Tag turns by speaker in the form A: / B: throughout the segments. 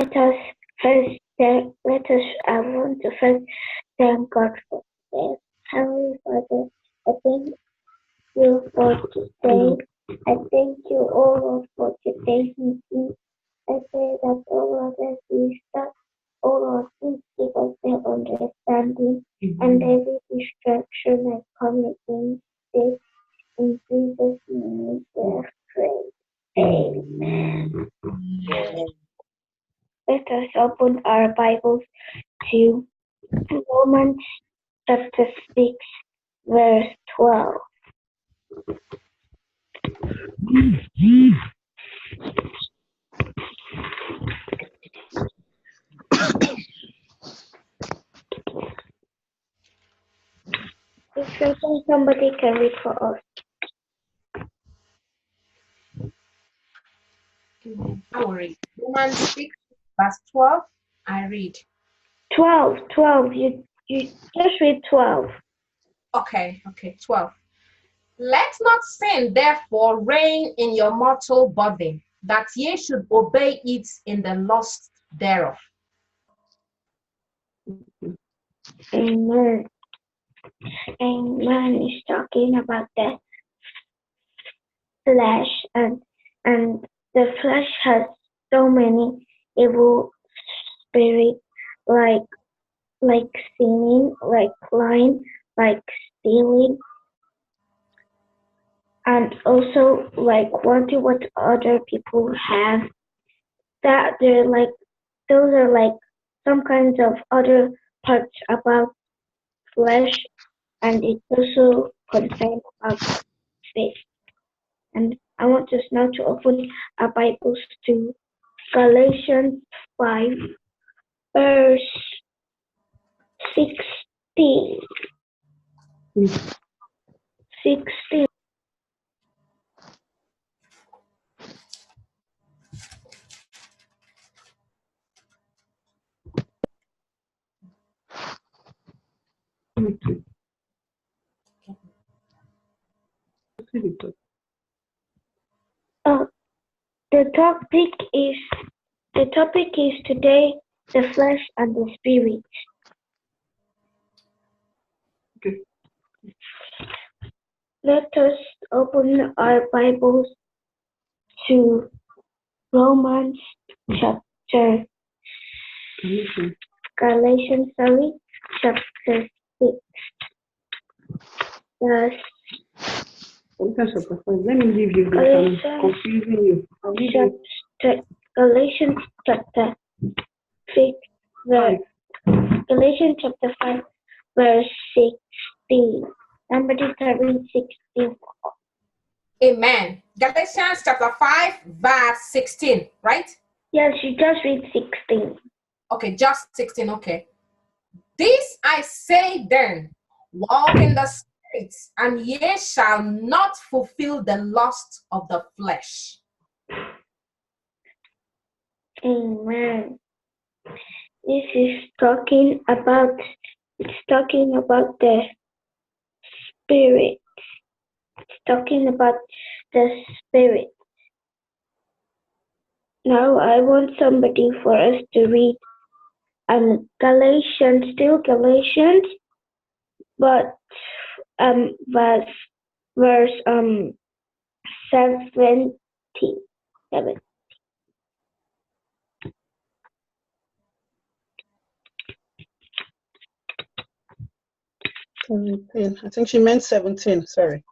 A: I want to first thank God for this. Heavenly Father, I thank you for today. I thank you, O Lord, for today's meeting. I pray that, O Lord, as we start, O Lord, please give us the understanding and every distraction that comes against this. In Jesus' name we have prayed. Amen. Let us open our Bibles to Romans chapter 6, verse 12. If somebody can read for us.
B: I will read. Romans 6, verse 12. I read.
A: 12. You just read 12.
B: Okay, 12. Let not sin therefore reign in your mortal body, that ye should obey it in the lust thereof.
A: Amen. Amen is talking about the flesh, and the flesh has so many evil spirits, like sinning, like lying, like stealing, and also like wanting what other people have. That those are like some kinds of other parts about flesh, and it's also concerned about faith. And I want us now to open our Bibles to Galatians 5, verse 16. 16. The topic is today the flesh and the spirit.
C: Okay.
A: Let us open our Bibles to Romans chapter Galatians, chapter 6, verse.
C: Let me leave you this. I'm confusing you.
A: Galatians chapter 6, verse. Galatians chapter 5, verse 16. Somebody can read 16.
B: Amen. Galatians chapter 5, verse 16, right?
A: Yes, you just read 16.
B: Okay, just 16, okay. This I say then, walk in the Spirit, and ye shall not fulfill the lust of the flesh.
A: Amen. This is talking about the spirit. It's talking about the spirit. Now I want somebody for us to read Galatians, but verse 17.
C: I think she meant 17, sorry.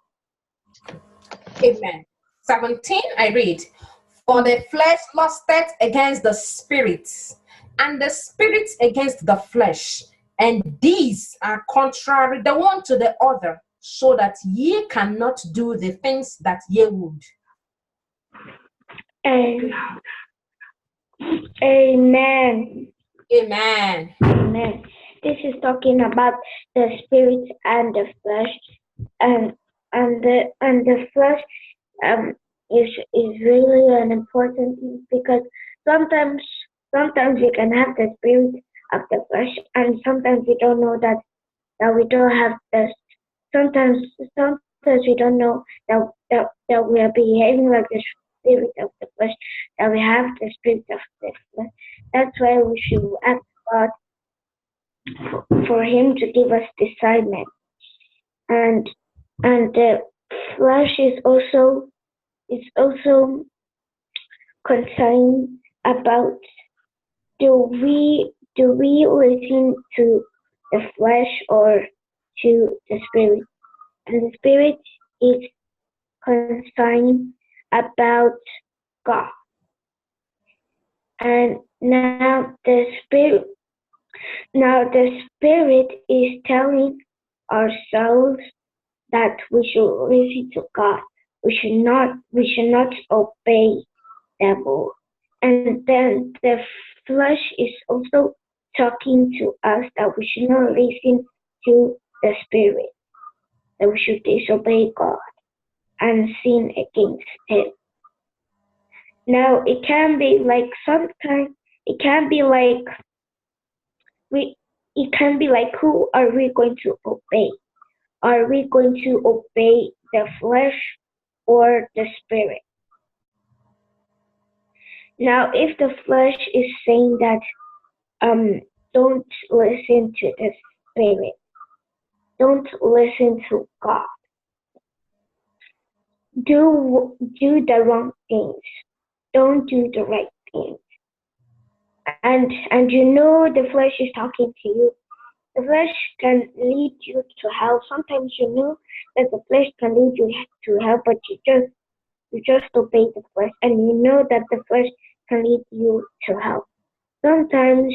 B: Amen. 17, I read. For the flesh lusteth against the spirit, and the spirit against the flesh, and these are contrary the one to the other, so that ye cannot do the things that ye would.
A: Amen.
B: Amen.
A: Amen. This is talking about the spirit and the flesh, and the flesh is really an important thing, because sometimes we can have the spirit of the flesh, and sometimes we don't know that we don't have this. Sometimes we don't know that we are behaving like the spirit of the flesh, that we have the spirit of the flesh. That's why we should ask God for Him to give us discernment. And the flesh is also concerned about, do we listen to the flesh or to the spirit? And the spirit is concerned about God. And now the spirit is telling ourselves that we should listen to God. We should not obey devil. And then the flesh is also talking to us that we should not listen to the spirit, that we should disobey God and sin against Him. Now it can be like sometimes it can be like, who are we going to obey? Are we going to obey the flesh or the spirit? Now if the flesh is saying that don't listen to the spirit, don't listen to God, do the wrong things, don't do the right things. And the flesh is talking to you. The flesh can lead you to hell. Sometimes that the flesh can lead you to hell, but you just obey the flesh, and that the flesh can lead you to hell. Sometimes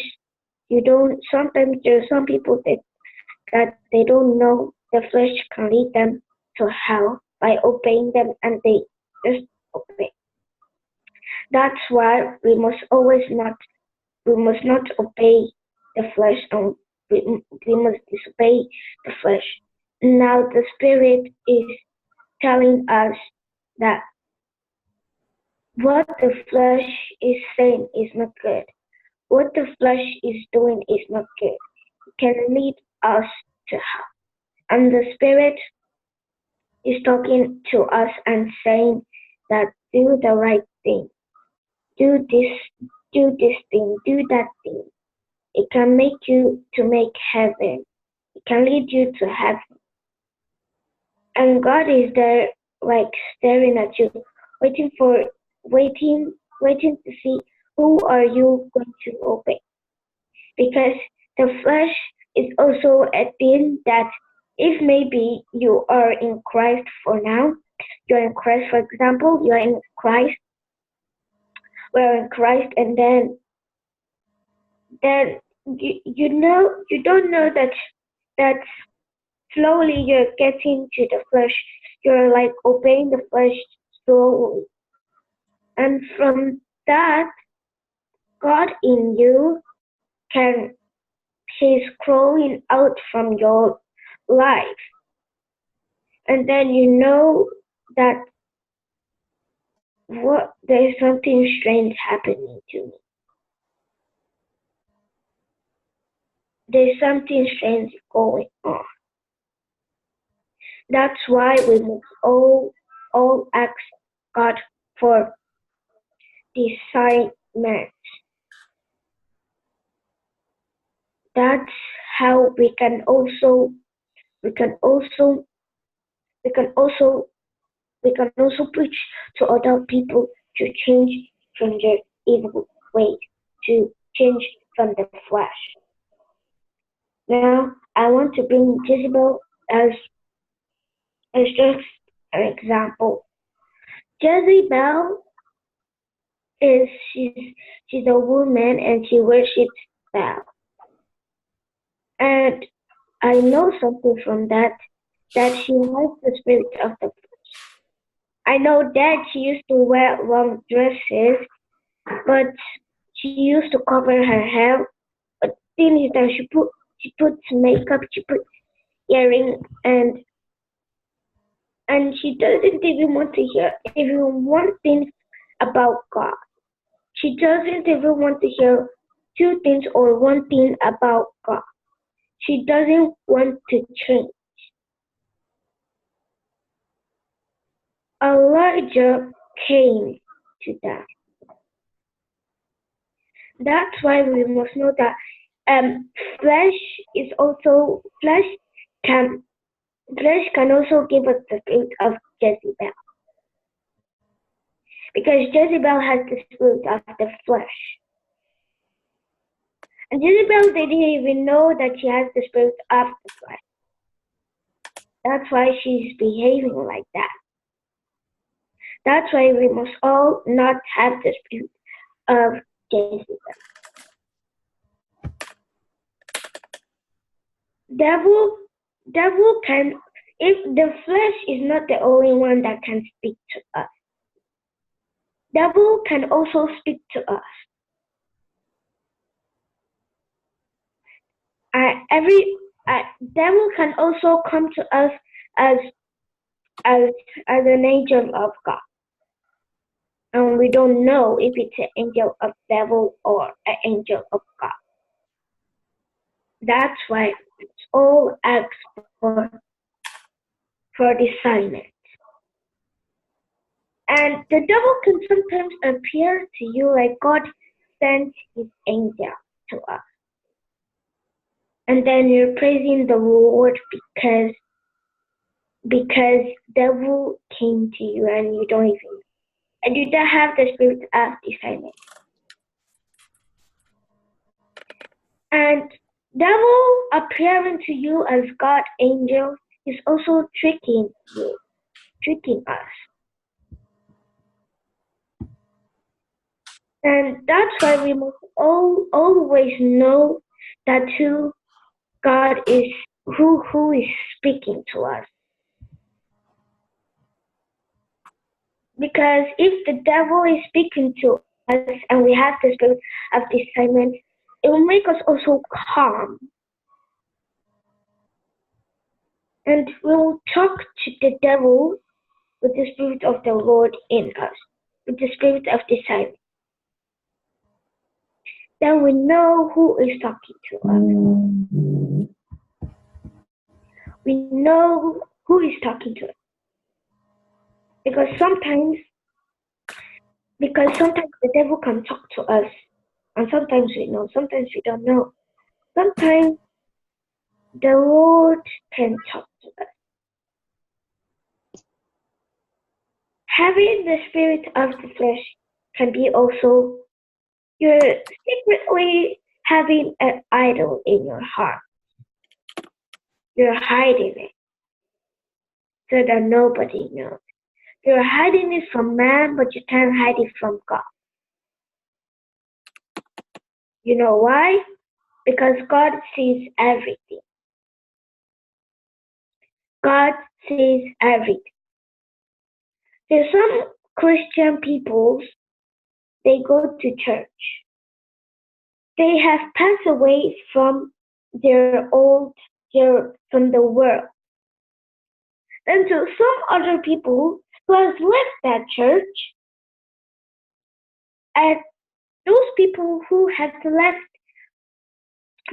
A: you don't. Sometimes there are some people that they don't know the flesh can lead them to hell by obeying them, and they just obey. That's why we must not obey the flesh, and we must disobey the flesh. Now the spirit is telling us that what the flesh is saying is not good. What the flesh is doing is not good. It can lead us to hell. And the spirit is talking to us and saying that do the right thing. Do this thing, do that thing. It can make you to make heaven. It can lead you to heaven. And God is there, like staring at you, waiting to see who are you going to obey. Because the flesh is also a thing that if maybe you are in Christ for now, you're in Christ, for example, you're in Christ, we're in Christ, and then you don't know that slowly you're getting to the flesh. You're like obeying the flesh slowly. And from that, God in you He's crawling out from your life. And then that there's something strange happening to me. There's something strange going on. That's why we must all ask God for discernment. That's how we can also preach to other people to change from their evil ways, to change from the flesh. Now, I want to bring Jezebel as just an example. Jezebel she's a woman and she worships Baal. And I know something from that she has the spirit of the flesh. I know that she used to wear long dresses, but she used to cover her hair. But the thing is that she puts makeup, she puts earrings, and she doesn't even want to hear even one thing about God. She doesn't even want to hear two things or one thing about God. She doesn't want to change. Elijah came to that. That's why we must know that flesh is also can flesh can also give us the spirit of Jezebel, because Jezebel has the spirit of the flesh. And Jezebel didn't even know that she has the spirit of the flesh. That's why she's behaving like that. That's why we must all not have the spirit of Jezebel. Devil can, if the flesh is not the only one that can speak to us, devil can also speak to us. Devil can also come to us as an angel of God, and we don't know if it's an angel of devil or an angel of God. That's why it's all ask for discernment. And the devil can sometimes appear to you like God sent his angel to us. And then you're praising the Lord because devil came to you and you don't have the spirit of discernment. And devil appearing to you as God angel is also tricking us. And that's why we must always know that who God is, who is speaking to us. Because if the devil is speaking to us and we have the spirit of discernment, it will make us also calm. And we will talk to the devil with the spirit of the Lord in us, with the spirit of discernment. Then we know who is talking to us. We know who is talking to us. Because sometimes the devil can talk to us, and sometimes we know, sometimes we don't know. Sometimes the Lord can talk to us. Having the spirit of the flesh can be also you're secretly having an idol in your heart. You're hiding it so that nobody knows. You're hiding it from man, but you can't hide it from God. You know why? Because God sees everything. God sees everything. There's some Christian people, they go to church. They have passed away from from the world. And so some other people who has left that church, and those people who have left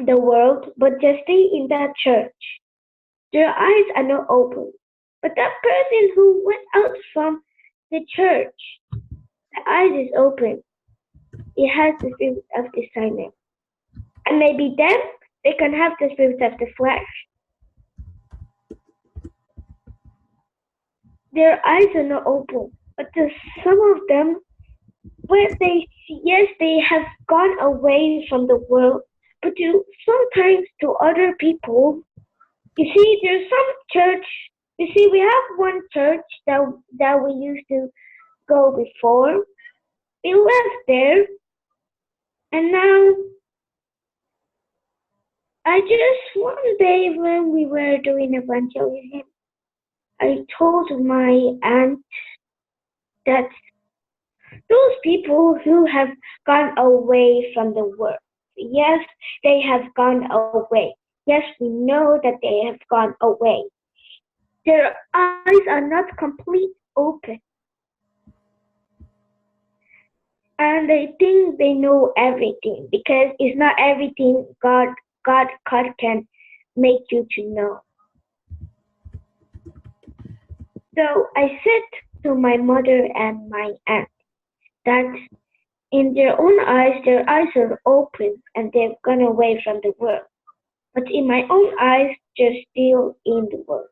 A: the world but just stay in that church, their eyes are not open. But that person who went out from the church, the eyes is open. He has the spirit of discernment. And maybe then they can have the spirit of the flesh. Their eyes are not open. But there's some of them where they have gone away from the world, but sometimes to other people, you see, there's some church. You see, we have one church that we used to go before. We left there, and now I just one day when we were doing evangelism, I told my aunt that those people who have gone away from the world, yes, they have gone away. Yes, we know that they have gone away. Their eyes are not completely open. And they think they know everything because it's not everything God can make you to know. So I said to my mother and my aunt that In their own eyes, their eyes are open and they've gone away from the world. But in my own eyes, they're still in the world.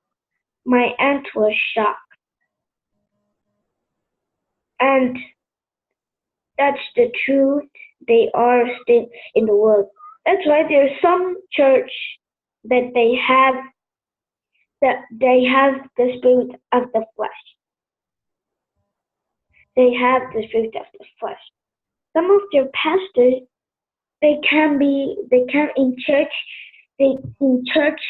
A: My aunt was shocked. And that's the truth. They are still in the world. That's why there's some church that they have the spirit of the flesh. They have the spirit of the flesh. Some of their pastors, they can in church. They in church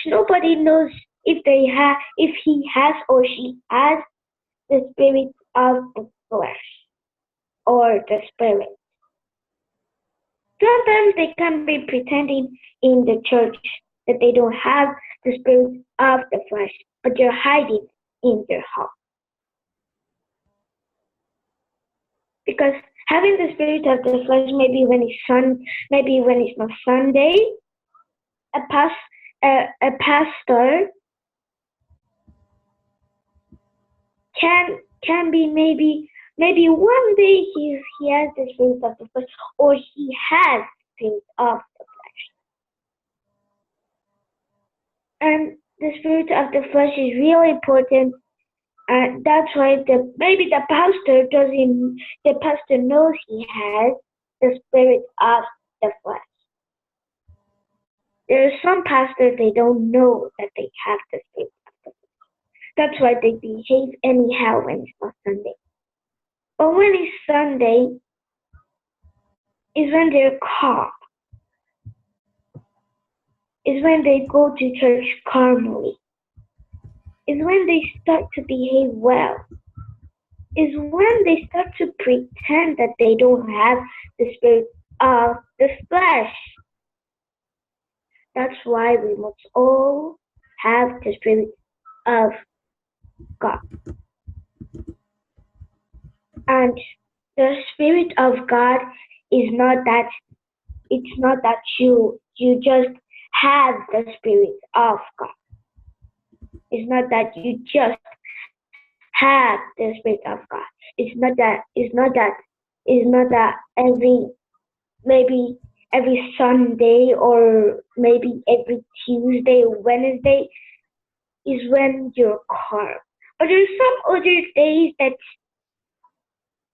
A: nobody knows if he has or she has the spirit of the flesh or the spirit. Sometimes they can be pretending in the church that they don't have the spirit of the flesh, but they're hiding in their heart. Because having the spirit of the flesh, maybe when it's not Sunday, a pastor can be maybe one day he has the spirit of the flesh, or he has the spirit of the flesh. And the spirit of the flesh is really important. And that's why maybe the pastor knows he has the spirit of the flesh. There are some pastors, they don't know that they have the spirit of the flesh. That's why they behave anyhow when it's not Sunday. But when it's Sunday, is when they're calm. Is when they go to church calmly. Is when they start to behave well. Is when they start to pretend that they don't have the spirit of the flesh. That's why we must all have the spirit of God. And the spirit of God is not that you just have the spirit of God. It's not that you just have the spirit of God. It's not that every Sunday or maybe every Tuesday or Wednesday is when you're calm. But there's some other days that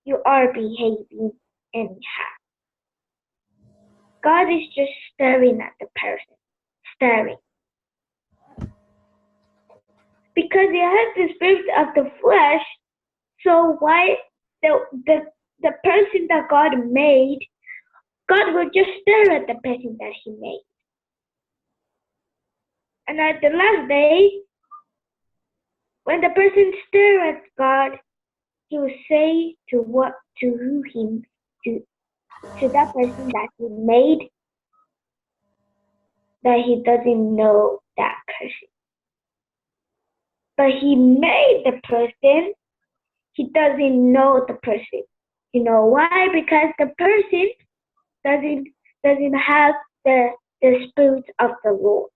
A: you are behaving anyhow. God is just staring at the person. Staring. Because he has the spirit of the flesh, so why the person that God made, God will just stare at the person that he made. And at the last day, when the person stares at God, he will say to that person that he made that he doesn't know that person. But he made the person, he doesn't know the person. You know why? Because the person doesn't have the spirit of the Lord.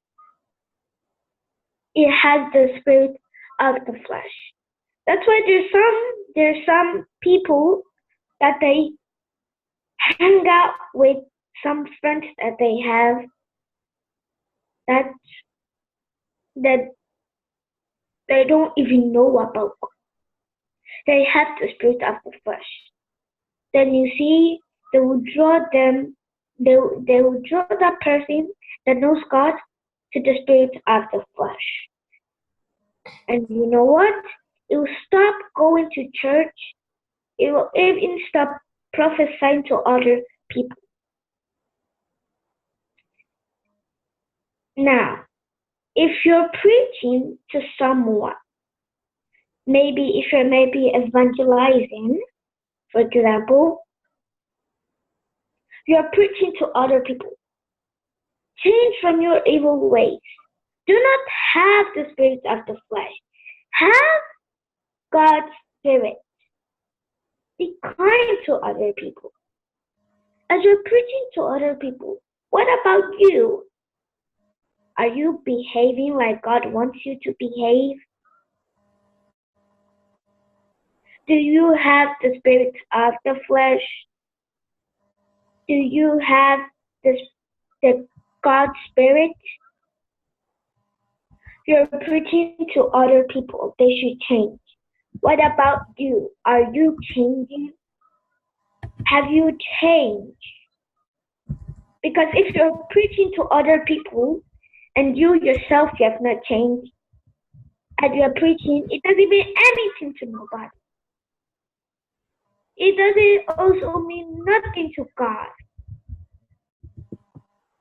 A: It has the spirit of the flesh. That's why there's some people that they hang out with some friends that they have that they don't even know about. They have the spirit of the flesh. Then you see, they will draw that person that knows God to the spirit of the flesh. And you know what? It will stop going to church. It will even stop prophesying to other people. Now, if you're preaching to someone, maybe if you're evangelizing, for example, you're preaching to other people. Change from your evil ways. Do not have the spirit of the flesh. Have God's spirit. Be kind to other people. As you're preaching to other people, what about you? Are you behaving like God wants you to behave? Do you have the spirit of the flesh? Do you have the God spirit? You're preaching to other people. They should change. What about you? Are you changing? Have you changed? Because if you're preaching to other people and you yourself you have not changed, and you're preaching, it doesn't mean anything to nobody. It doesn't also mean nothing to God.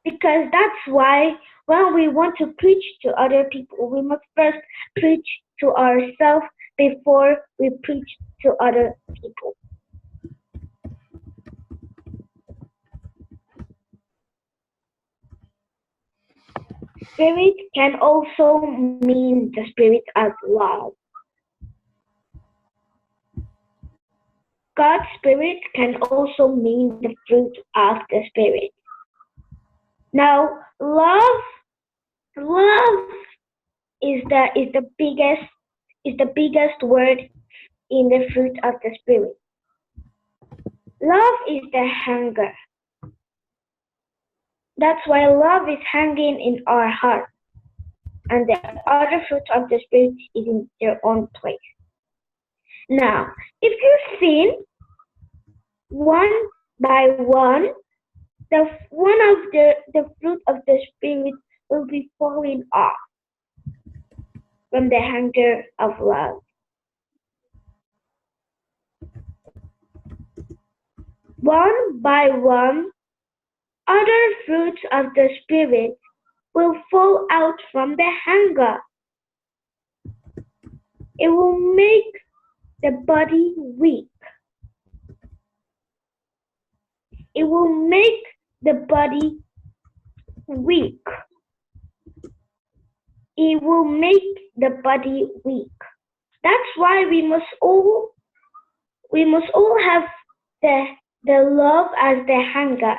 A: Because that's why when we want to preach to other people, we must first preach to ourselves before we preach to other people. Spirit can also mean the spirit of love. God's spirit can also mean the fruit of the spirit. Now, love is the biggest word in the fruit of the spirit. Love is the hunger. That's why love is hanging in our heart, and the other fruit of the spirit is in their own place. Now, if you sin one by one, the fruit of the spirit will be falling off from the hunger of love. One by one, other fruits of the spirit will fall out from the hunger. It will make the body weak. It will make the body weak. It will make the body weak. That's why we must all have the love as the hunger.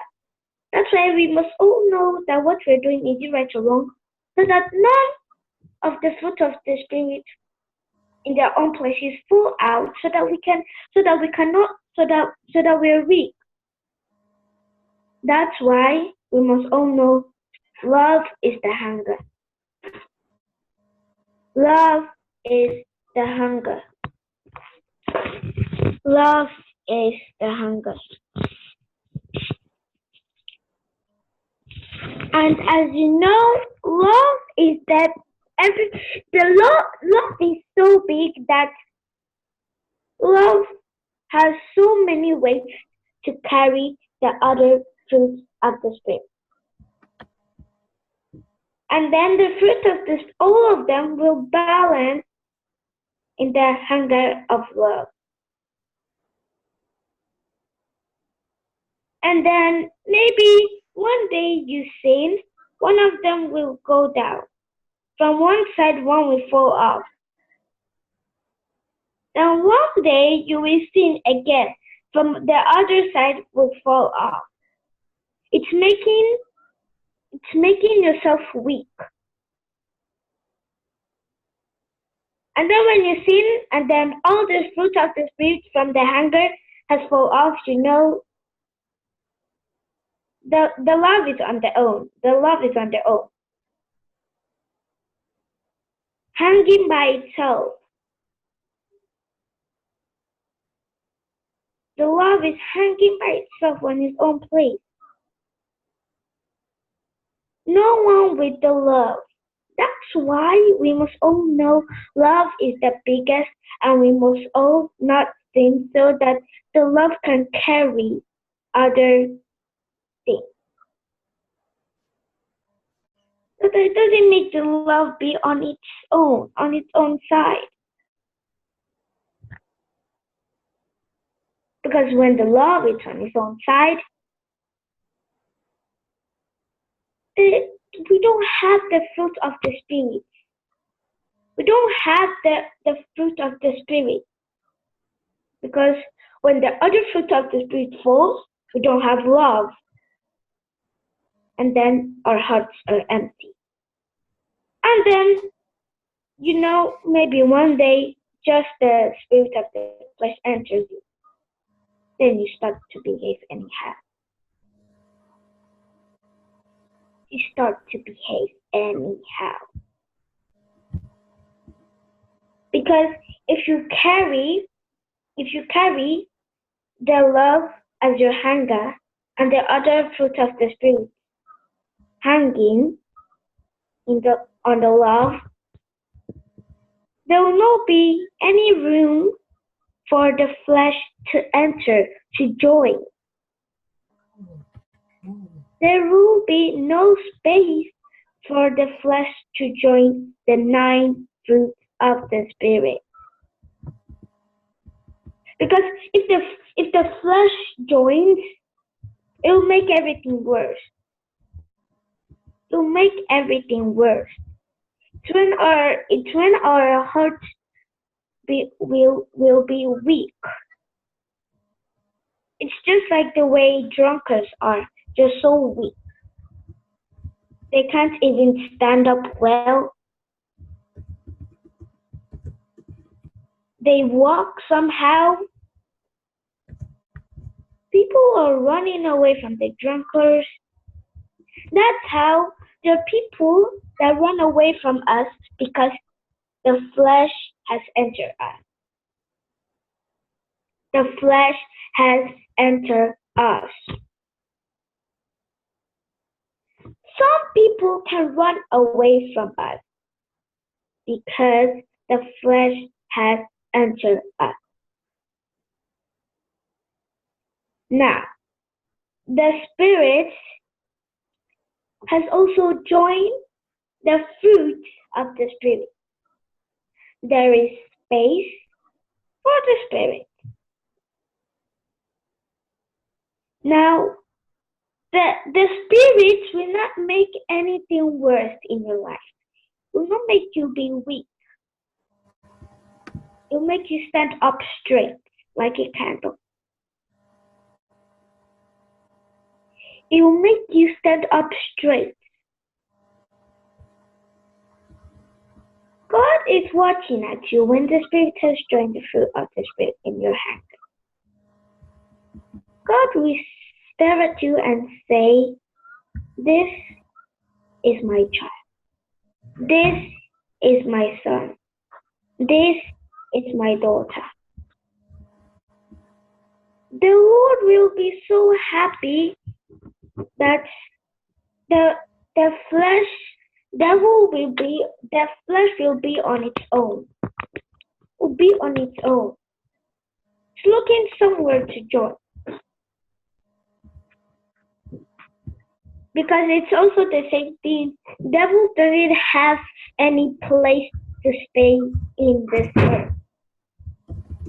A: That's why we must all know that what we're doing is right or wrong, so that none of the fruit of the spirit in their own places fall out, so that we're weak. That's why we must all know love is the hunger. Love is the hunger. Love is the hunger. And as you know, love is that love is so big that love has so many ways to carry the other fruits of the spirit. And then the fruit of this, all of them will balance in the hunger of love. And then maybe one day you sin, one of them will go down. From one side, one will fall off. Then one day you will sin again. From the other side will fall off. It's making yourself weak. And then when you sin, and then all the fruit of the spirit from the hunger has fall off, you know the love is on their own. The love is on their own. Hanging by itself. The love is hanging by itself on its own place. No one with the love. That's why we must all know love is the biggest, and we must all not sin, so that the love can carry other things. But it doesn't make the love be on its own side. Because when the love is on its own side, we don't have the fruit of the spirit. We don't have the fruit of the spirit. Because when the other fruit of the spirit falls, we don't have love. And then our hearts are empty. And then, maybe one day just the spirit of the flesh enters you, then you start to behave anyhow. You start to behave anyhow. Because if you carry the love as your hanger and the other fruit of the spirit hanging on the love, there will not be any room for the flesh to enter, to join. There will be no space for the flesh to join the 9 fruits of the Spirit. Because if the flesh joins, it will make everything worse. It will make everything worse. It's when our hearts will be weak. It's just like the way drunkards are. They're so weak. They can't even stand up well. They walk somehow. People are running away from the drunkards. That's how there are people that run away from us because the flesh has entered us. The flesh has entered us. Some people can run away from us because the flesh has entered us. Now, the Spirit has also joined the fruit of the Spirit. There is space for the Spirit. Now, the Spirit will not make anything worse in your life. It will not make you be weak. It will make you stand up straight like a candle. It will make you stand up straight. God is watching at you when the Spirit has joined the fruit of the Spirit in your hand. God will stare at you and say, "This is my child. This is my son. This is my daughter." The Lord will be so happy that the flesh will be on its own. Will be on its own. It's looking somewhere to join. Because it's also the same thing. Devil doesn't have any place to stay in this earth.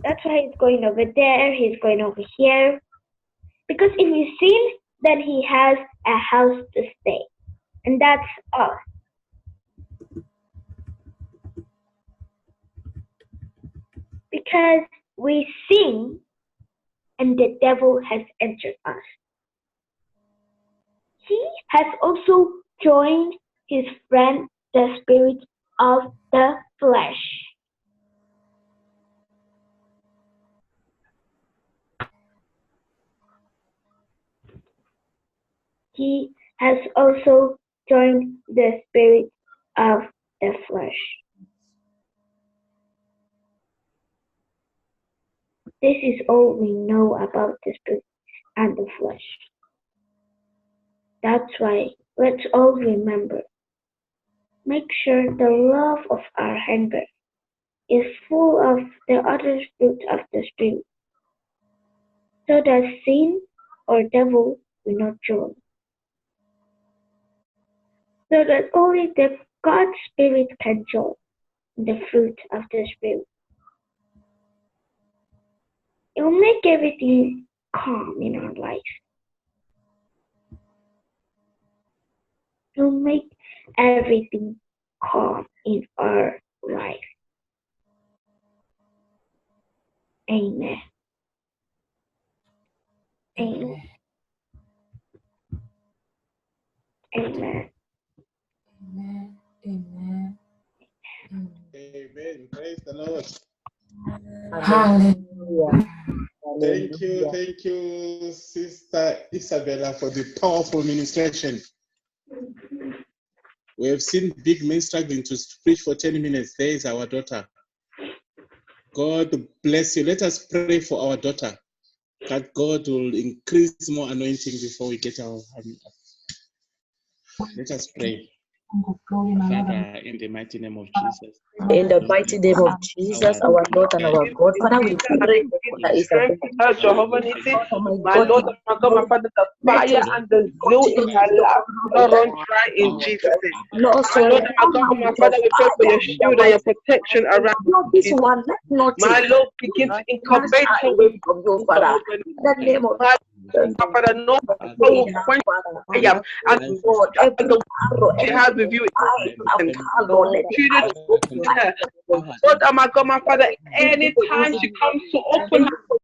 A: That's why he's going over there, he's going over here. Because if you sin, then he has a house to stay. And that's us. Because we sin and the devil has entered us. He has also joined his friend, the spirit of the flesh. He has also joined the spirit of the flesh. This is all we know about the spirit and the flesh. That's why let's all remember. Make sure the love of our hunger is full of the other fruit of the spirit, so that sin or devil will not join. So that only the God Spirit can join the fruit of the Spirit. It will make everything calm in our life. It will make everything calm in our life. Amen. Amen. Amen.
B: Amen. Amen.
D: Amen. Praise the Lord.
B: Hallelujah.
D: Thank you, Sister Isabella, for the powerful ministration. We have seen big men struggling to preach for 10 minutes. There is our daughter. God bless you. Let us pray for our daughter, that God will increase more anointing before we get our hand up. Let us pray. Father, in the mighty name of Jesus.
E: In the mighty name of Jesus, our Lord and our God, Father, we pray for Isabella.
C: Jehovah Nissi,
E: Oh my
C: my Lord and my God, my Father, the fire and the zeal in her life not run dry in Jesus' name.
E: Lord,
C: My Lord and my God, my Father, we pray for your shield and your protection around
E: this one, let not
C: my Lord, begin to incubate her with
E: you, Father. In the name of
C: my Father, no one will quench fire and
E: God, every arrow,
C: she has with you.
E: Lord, let
C: Children open her. Lord, oh my God, my Father, anytime she comes to open her